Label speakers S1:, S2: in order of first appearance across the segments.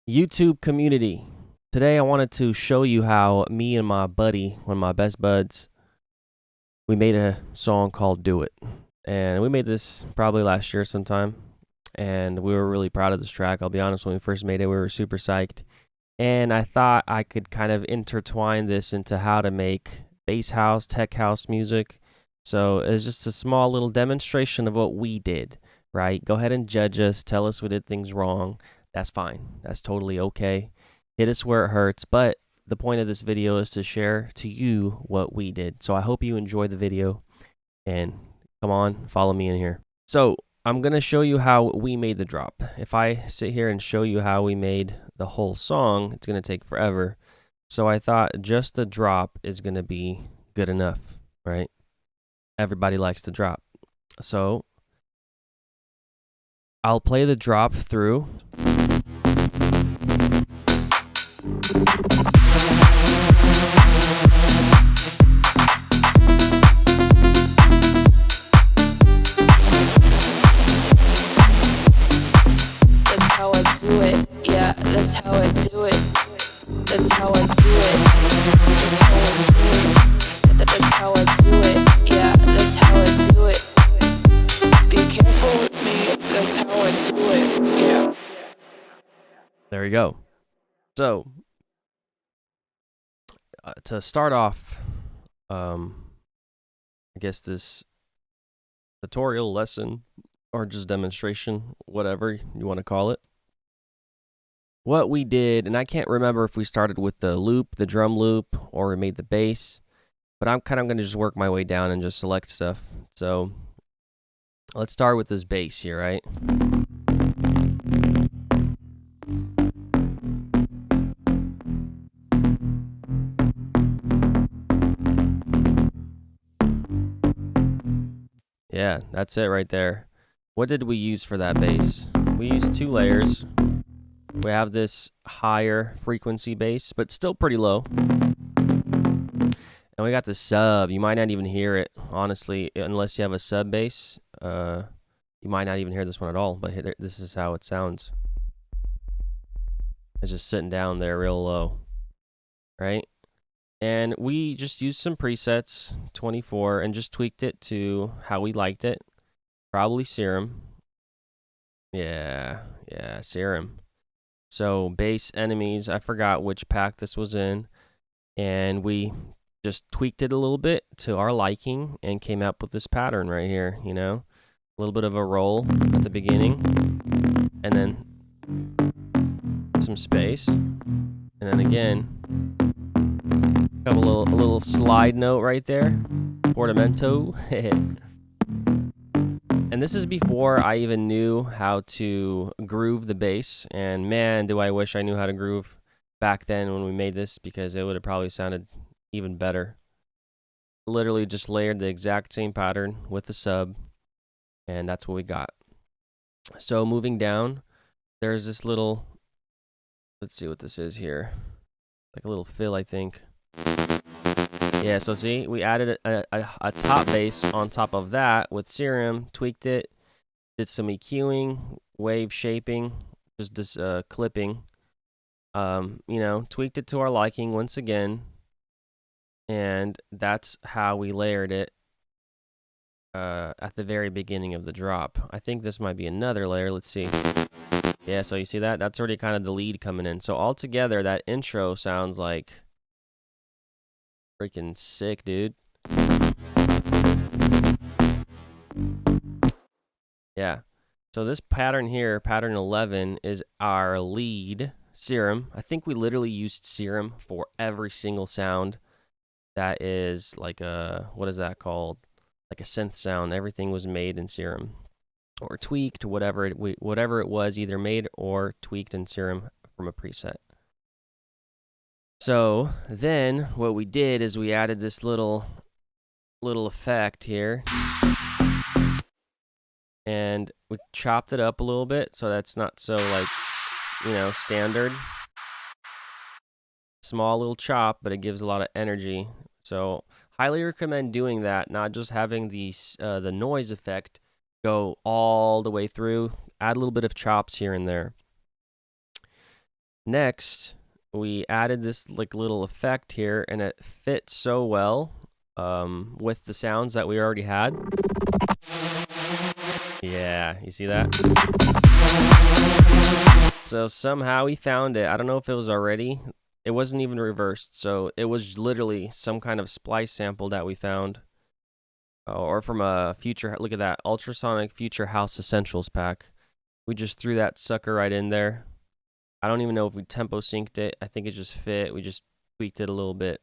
S1: YouTube community. Today I wanted to show you how me and my buddy, one of my best buds, we made a song called Do It. And we made this probably last year sometime. And we were really proud of this track. I'll be honest, when we first made it, we were super psyched. And I thought I could kind of intertwine this into how to make bass house, tech house music. So it's just a small little demonstration of what we did, right? Go ahead and judge us. Tell us we did things wrong. That's fine. That's totally okay. Hit us where it hurts. But the point of this video is to share to you what we did. So I hope you enjoy the video. And come on, follow me in here. So I'm going to show you how we made the drop. If I sit here and show you how we made the whole song, it's going to take forever. So I thought just the drop is going to be good enough, right? Everybody likes the drop. So I'll play the drop through.
S2: That's how I do it. Yeah, that's how I do it. That's how I do it. That's how I do it. That's how I do it. Yeah, that's how I do it. Be careful with me. That's how I do it. Yeah.
S1: There you go. So to start off, I guess this tutorial lesson or just demonstration, whatever you want to call it. What we did, and I can't remember if we started with the loop, the drum loop, or we made the bass, but I'm kind of going to just work my way down and just select stuff. So let's start with this bass here, right? Yeah, that's it right there. What did we use for that bass? We used 2 layers. We have this higher frequency bass, but still pretty low. And we got the sub. You might not even hear it, honestly, unless you have a sub bass. You might not even hear this one at all, but this is how it sounds. It's just sitting down there real low, right? And we just used some presets, 24, and just tweaked it to how we liked it. Probably Serum. Yeah, Serum. So bass enemies, I forgot which pack this was in. And we just tweaked it a little bit to our liking and came up with this pattern right here, you know? A little bit of a roll at the beginning. And then some space. And then again, a little slide note right there, portamento. And this is before I even knew how to groove the bass. And man, do I wish I knew how to groove back then when we made this, because it would have probably sounded even better. Literally just layered the exact same pattern with the sub, and that's what we got. So moving down, there's this little, let's see what this is here, like a little fill, I think. Yeah, so see, we added a top bass on top of that with Serum, tweaked it, did some EQing, wave shaping, just clipping, you know, tweaked it to our liking once again, and that's how we layered it at the very beginning of the drop. I think this might be another layer, let's see. Yeah, so you see that? That's already kind of the lead coming in. So altogether, that intro sounds like freaking sick, dude. Yeah. So this pattern here, pattern 11, is our lead, Serum. I think we literally used Serum for every single sound that is like a, what is that called? Like a synth sound. Everything was made in Serum or tweaked, whatever it was, either made or tweaked in Serum from a preset. So then what we did is we added this little effect here, and we chopped it up a little bit so that's not so, like, you know, standard. Small little chop, but it gives a lot of energy. So highly recommend doing that, not just having the noise effect go all the way through. Add a little bit of chops here and there. Next, we added this like little effect here, and it fit so well with the sounds that we already had. Yeah, you see that? So somehow we found it. I don't know if it was already. It wasn't even reversed, so it was literally some kind of splice sample that we found. Or from a future, look at that, Ultrasonic Future House Essentials pack. We just threw that sucker right in there. I don't even know if we tempo synced it. I think it just fit. We just tweaked it a little bit.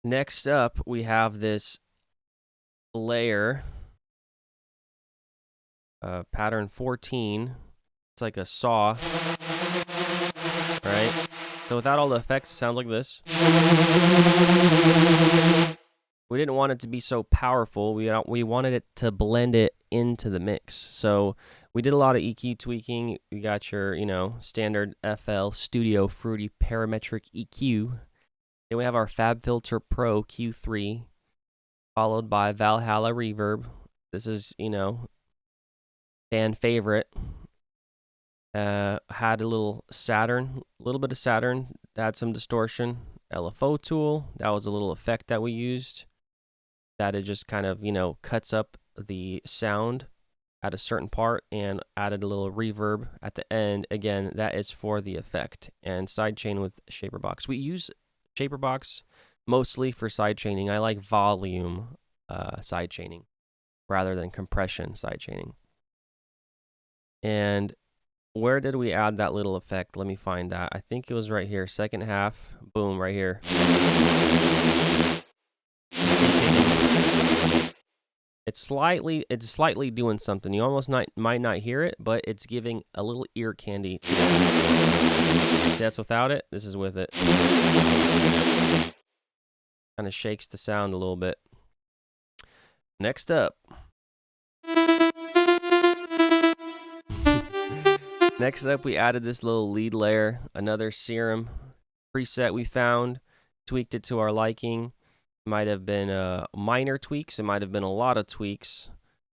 S1: Next up, we have this layer, pattern 14. It's like a saw, right? So without all the effects, it sounds like this. We didn't want it to be so powerful. We wanted it to blend it into the mix. So we did a lot of EQ tweaking. You got your, standard FL Studio Fruity Parametric EQ. Then we have our FabFilter Pro Q3, followed by Valhalla Reverb. This is, fan favorite. Had a little bit of Saturn, add some distortion. LFO tool, that was a little effect that we used. That it just kind of, cuts up the sound at a certain part and added a little reverb at the end. Again, that is for the effect. And sidechain with Shaperbox. We use Shaperbox mostly for sidechaining. I like volume sidechaining rather than compression sidechaining. And where did we add that little effect? Let me find that. I think it was right here. Second half. Boom, right here. It's slightly doing something. You almost might not hear it, but it's giving a little ear candy. See, that's without it. This is with it. Kind of shakes the sound a little bit. Next up. Next up, we added this little lead layer, another serum preset we found, tweaked it to our liking. Might have been minor tweaks. It might have been a lot of tweaks.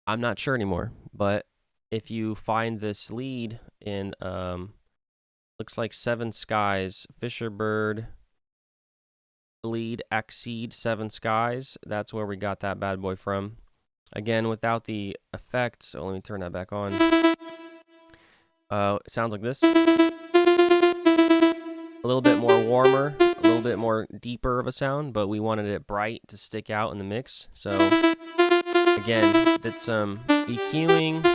S1: I'm not sure anymore. But if you find this lead in, looks like Seven Skies, Fisherbird lead Exceed Seven Skies. That's where we got that bad boy from. Again, without the effect. So let me turn that back on. It sounds like this. A little bit more warmer, a little bit more deeper of a sound, but we wanted it bright to stick out in the mix. So again, did some EQing,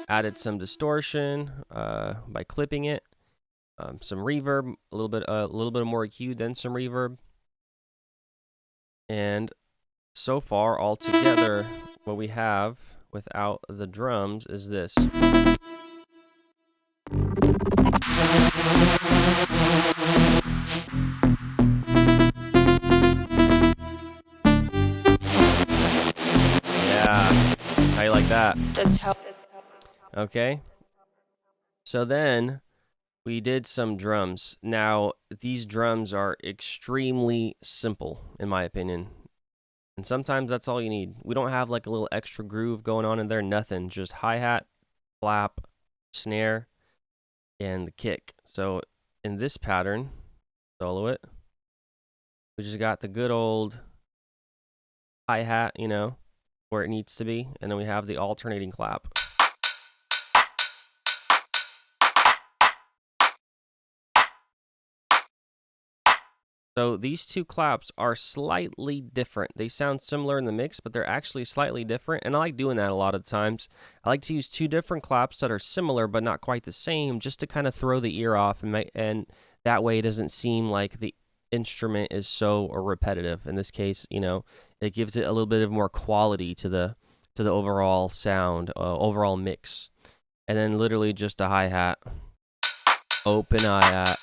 S1: added some distortion by clipping it, some reverb, a little bit more EQ, then some reverb. And so far, all together, what we have without the drums is this. Yeah, how you like that?
S2: That's how.
S1: Okay. So then we did some drums. Now, these drums are extremely simple, in my opinion. And sometimes that's all you need. We don't have like a little extra groove going on in there, nothing. Just hi-hat, flap, snare, and the kick. So in this pattern, solo it, we just got the good old hi-hat, where it needs to be. And then we have the alternating clap. So these two claps are slightly different. They sound similar in the mix, but they're actually slightly different. And I like doing that a lot of times. I like to use two different claps that are similar but not quite the same, just to kind of throw the ear off, and that way it doesn't seem like the instrument is so repetitive. In this case, it gives it a little bit of more quality to the overall sound, overall mix. And then literally just a hi-hat, open hi-hat.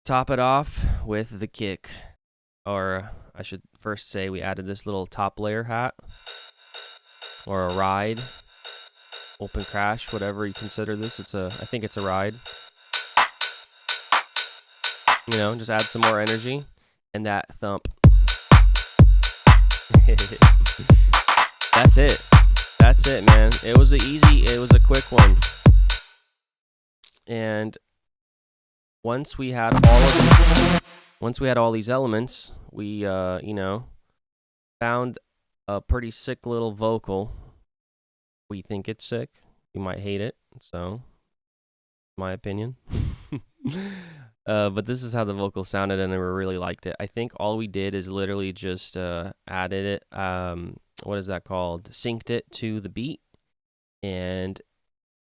S1: Top it off with the kick, or I should first say we added this little top layer hat, or a ride, open crash, whatever you consider this. I think it's a ride. Just add some more energy, and that thump. That's it, man. It was a quick one. And once we had all these elements, we found a pretty sick little vocal. We think it's sick. You might hate it, so my opinion. But this is how the vocal sounded, and I really liked it. I think all we did is literally just added it. What is that called? Synced it to the beat, and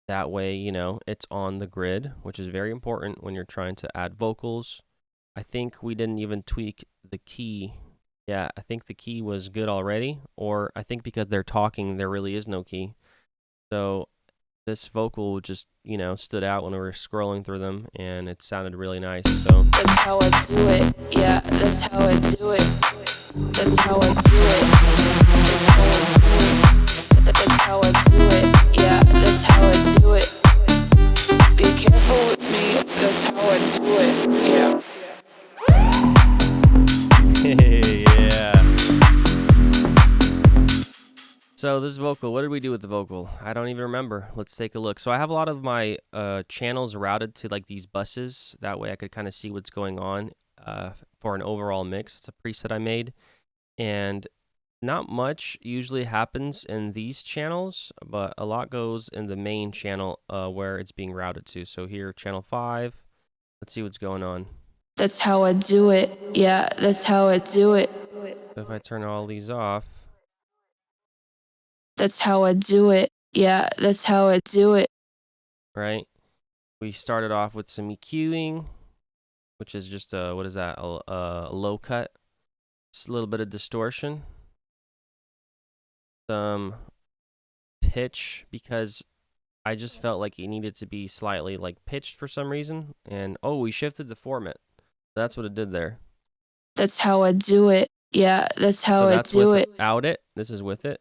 S1: that way, it's on the grid, which is very important when you're trying to add vocals. I think we didn't even tweak the key. Yeah, I think the key was good already, or I think because they're talking, there really is no key. So this vocal just, stood out when we were scrolling through them, and it sounded really nice. So
S2: that's how I do it. Yeah, that's how I do it. That's how I do it. That's how I do it. Yeah, that's how I do it. Be careful with me. That's how I do it. Yeah.
S1: Yeah. So this vocal, what did we do with the vocal? I don't even remember. Let's take a look. So I have a lot of my channels routed to like these buses. That way I could kind of see what's going on for an overall mix. It's a preset I made. And not much usually happens in these channels, but a lot goes in the main channel where it's being routed to. So here, channel 5. Let's see what's going on.
S2: That's how I do it. Yeah, that's how I do it.
S1: So if I turn all these off.
S2: That's how I do it. Yeah, that's how I do it.
S1: Right? We started off with some EQing, which is just what is that? A low cut. Just a little bit of distortion. Some pitch, because I just felt like it needed to be slightly like pitched for some reason. And we shifted the format. That's what it did there.
S2: That's how I do it. Yeah, that's how I do it.
S1: Without it. This is with it.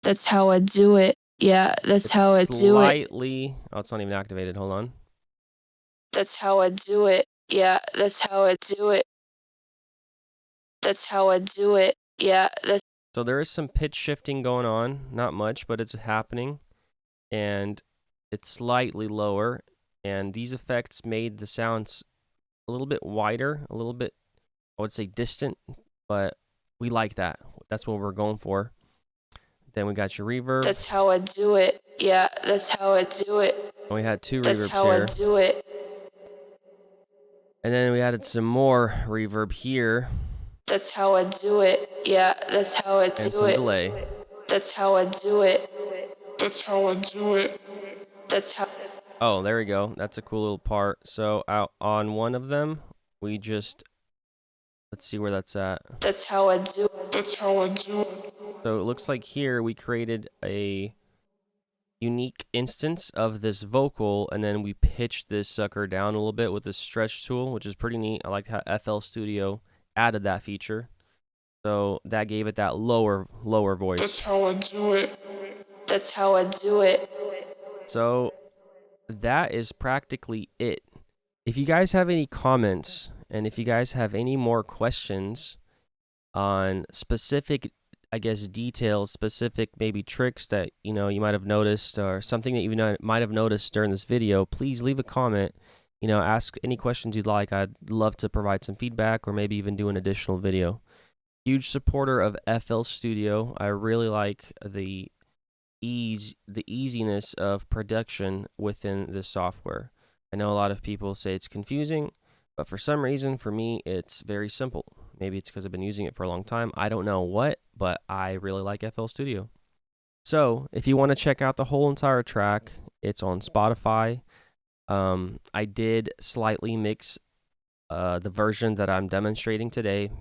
S2: That's how I do it. Yeah, that's how I do it.
S1: Slightly. Oh, it's not even activated. Hold on.
S2: That's how I do it. Yeah, that's how I do it. That's how I do it. Yeah, that's.
S1: So there is some pitch shifting going on. Not much, but it's happening. And it's slightly lower. And these effects made the sounds a little bit wider, a little bit, I would say, distant. But we like that. That's what we're going for. Then we got your reverb.
S2: That's how I do it. Yeah, that's how I do it.
S1: And we had 2 reverbs here.
S2: That's how I do it.
S1: And then we added some more reverb here.
S2: That's how I do it. Yeah, that's how I do it.
S1: And some delay.
S2: That's how I do it. That's how I do it. That's how.
S1: Oh, there we go. That's a cool little part. So out on one of them, we just, let's see where that's at.
S2: That's how I do it. That's how I do it.
S1: So it looks like here we created a unique instance of this vocal, and then we pitched this sucker down a little bit with this stretch tool, which is pretty neat. I like how FL Studio added that feature. So that gave it that lower voice.
S2: That's how I do it. That's how I do it.
S1: So that is practically it. If you guys have any comments, and if you guys have any more questions on specific, I guess, details, specific maybe tricks that you might have noticed, or something that you might have noticed during this video, please leave a comment. Ask any questions you'd like. I'd love to provide some feedback, or maybe even do an additional video. Huge supporter of FL Studio. I really like the easiness of production within this software. I know a lot of people say it's confusing, but for some reason, for me, it's very simple. Maybe it's because I've been using it for a long time. I don't know what, but I really like FL Studio. So if you want to check out the whole entire track, it's on Spotify. I did slightly mix the version that I'm demonstrating today,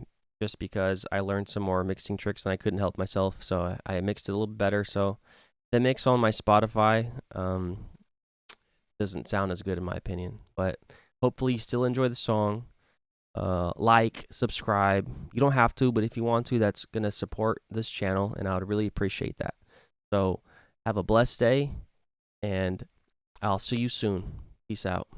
S1: just because I learned some more mixing tricks and I couldn't help myself. So I mixed it a little bit better. So the mix on my Spotify doesn't sound as good in my opinion, but hopefully you still enjoy the song. Like, subscribe. You don't have to, but if you want to, that's going to support this channel, and I would really appreciate that. So have a blessed day, and I'll see you soon. Peace out.